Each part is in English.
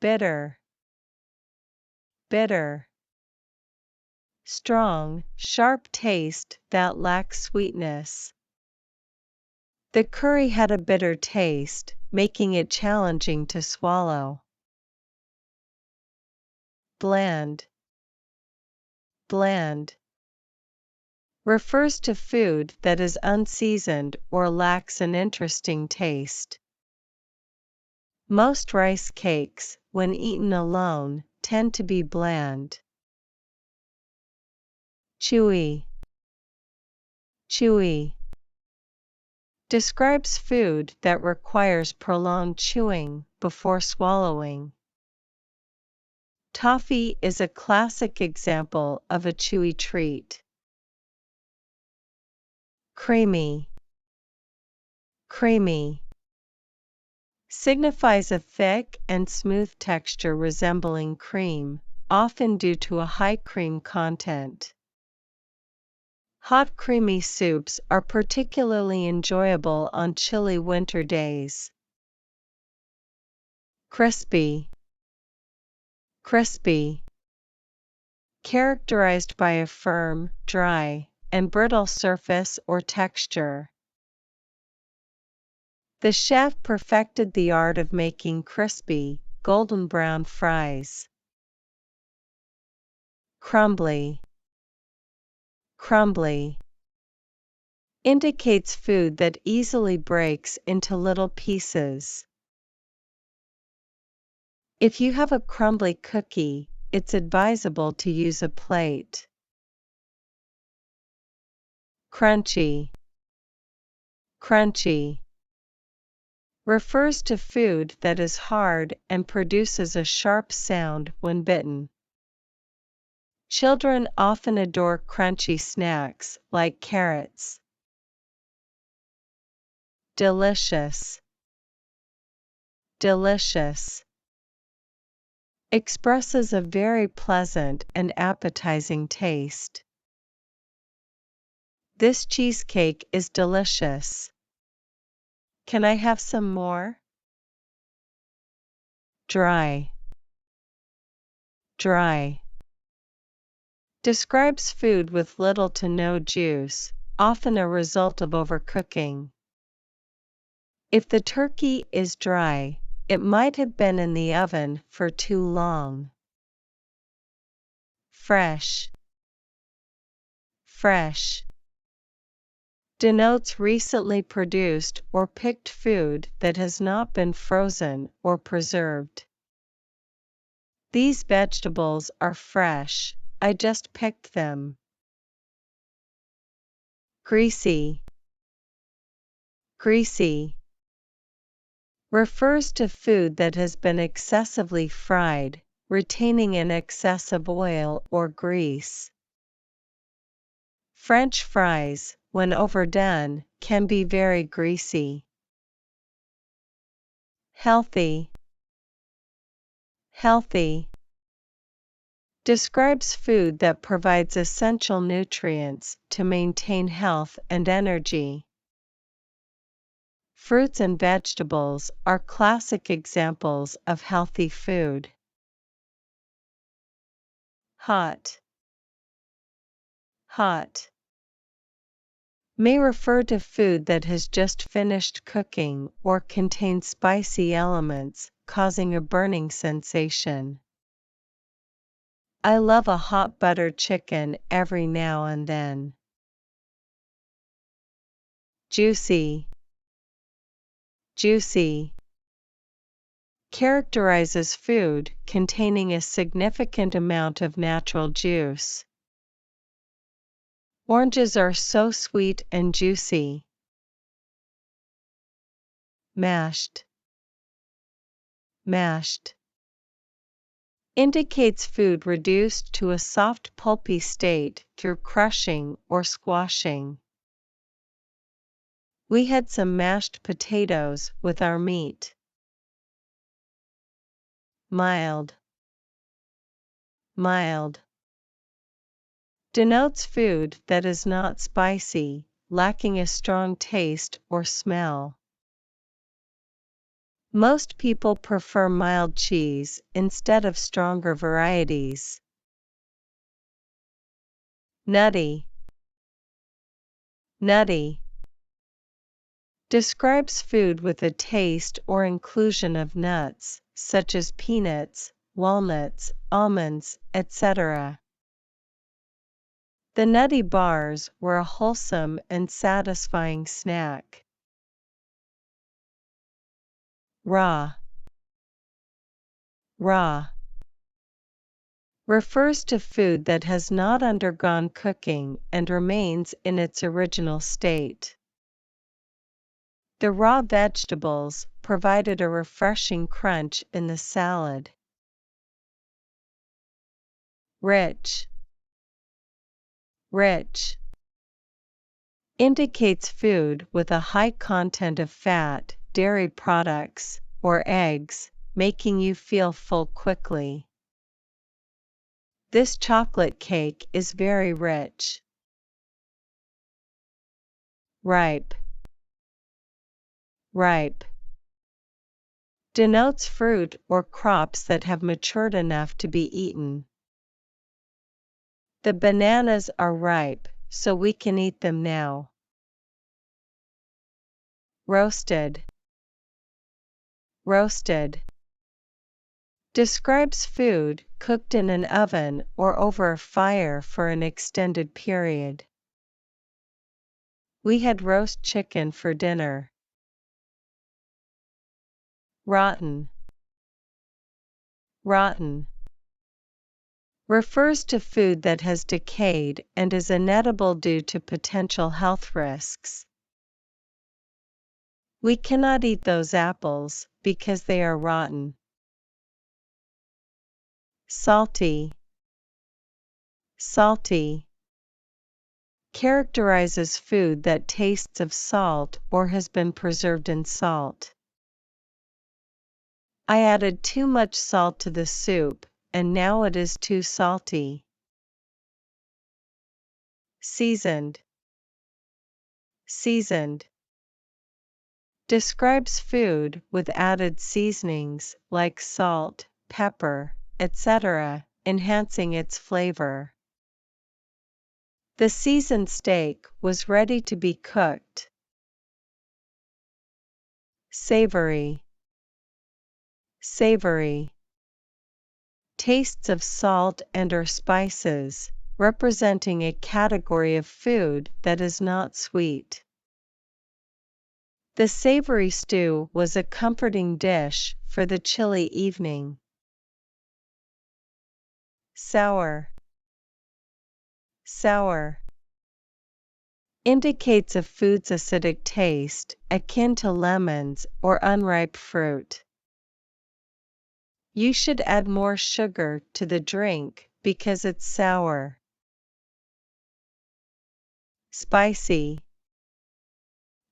bitter, bitter. Strong, sharp taste that lacks sweetness. The curry had a bitter taste, making it challenging to swallow. Bland, bland. Refers to food that is unseasoned or lacks an interesting taste. Most rice cakes, when eaten alone, tend to be bland. Chewy, chewy. Describes food that requires prolonged chewing before swallowing. Toffee is a classic example of a chewy treat. Creamy, creamy. Signifies a thick and smooth texture resembling cream, often due to a high cream content. Hot creamy soups are particularly enjoyable on chilly winter days. Crispy, crispy. Characterized by a firm, dry, and brittle surface or texture. The chef perfected the art of making crispy, golden brown fries. Crumbly, crumbly. Indicates food that easily breaks into little pieces. If you have a crumbly cookie, it's advisable to use a plate. Crunchy, crunchy. Refers to food that is hard and produces a sharp sound when bitten. Children often adore crunchy snacks like carrots. Delicious, delicious. Expresses a very pleasant and appetizing taste. This cheesecake is delicious. Can I have some more? Dry, dry. Describes food with little to no juice, often a result of overcooking. If the turkey is dry, it might have been in the oven for too long. Fresh, fresh. Denotes recently produced or picked food that has not been frozen or preserved. These vegetables are fresh, I just picked them. Greasy, greasy. Refers to food that has been excessively fried, retaining an excess of oil or grease. French fries, when overdone, can be very greasy. Healthy, healthy. Describes food that provides essential nutrients to maintain health and energy. Fruits and vegetables are classic examples of healthy food. Hot, hot. May refer to food that has just finished cooking or contains spicy elements, causing a burning sensation. I love a hot buttered chicken every now and then. Juicy, juicy. Characterizes food containing a significant amount of natural juice. Oranges are so sweet and juicy. Mashed, mashed. Indicates food reduced to a soft pulpy state through crushing or squashing. We had some mashed potatoes with our meat. Mild, mild. Denotes food that is not spicy, lacking a strong taste or smell. Most people prefer mild cheese instead of stronger varieties. Nutty. Nutty. Describes food with a taste or inclusion of nuts, such as peanuts, walnuts, almonds, etc. The nutty bars were a wholesome and satisfying snack. Raw. Raw. Refers to food that has not undergone cooking and remains in its original state. The raw vegetables provided a refreshing crunch in the salad. Rich. Rich. Indicates food with a high content of fat, dairy products, or eggs, making you feel full quickly. This chocolate cake is very rich. Ripe. Ripe. Denotes fruit or crops that have matured enough to be eaten. The bananas are ripe, so we can eat them now. Roasted. Roasted. Describes food cooked in an oven or over a fire for an extended period. We had roast chicken for dinner. Rotten. Rotten. Refers to food that has decayed and is inedible due to potential health risks. We cannot eat those apples because they are rotten. Salty. Salty. Characterizes food that tastes of salt or has been preserved in salt. I added too much salt to the soup, and now it is too salty. Seasoned. Seasoned. Describes food with added seasonings like salt, pepper, etc., enhancing its flavor. The seasoned steak was ready to be cooked. Savory. Savory. Tastes of salt and/or spices, representing a category of food that is not sweet. The savory stew was a comforting dish for the chilly evening. Sour. Sour. Indicates a food's acidic taste, akin to lemons or unripe fruit. You should add more sugar to the drink because it's sour. Spicy.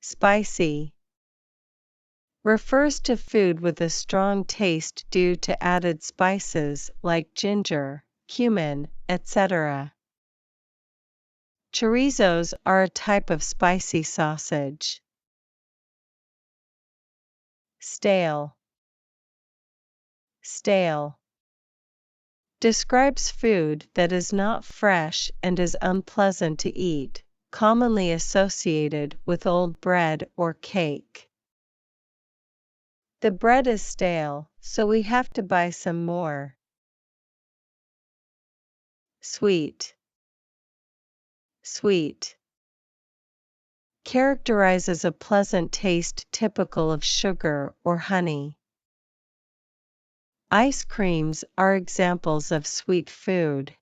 Spicy. Refers to food with a strong taste due to added spices like ginger, cumin, etc. Chorizos are a type of spicy sausage. Stale. Stale. Describes food that is not fresh and is unpleasant to eat, commonly associated with old bread or cake. The bread is stale, so we have to buy some more. Sweet. Sweet. Characterizes a pleasant taste typical of sugar or honey. Ice creams are examples of sweet food.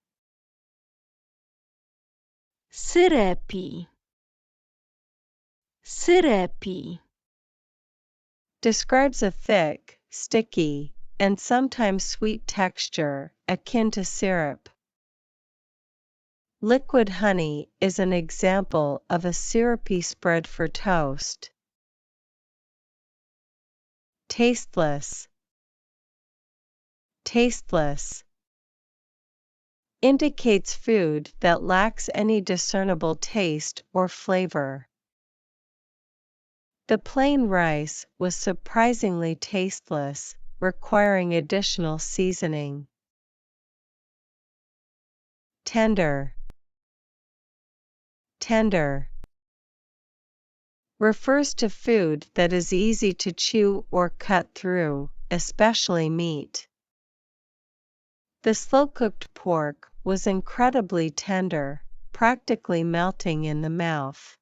Syrupy. Syrupy. Describes a thick, sticky, and sometimes sweet texture, akin to syrup. Liquid honey is an example of a syrupy spread for toast. Tasteless. Tasteless. Indicates food that lacks any discernible taste or flavor. The plain rice was surprisingly tasteless, requiring additional seasoning. Tender. Tender refers to food that is easy to chew or cut through, especially meat. The slow-cooked pork was incredibly tender, practically melting in the mouth.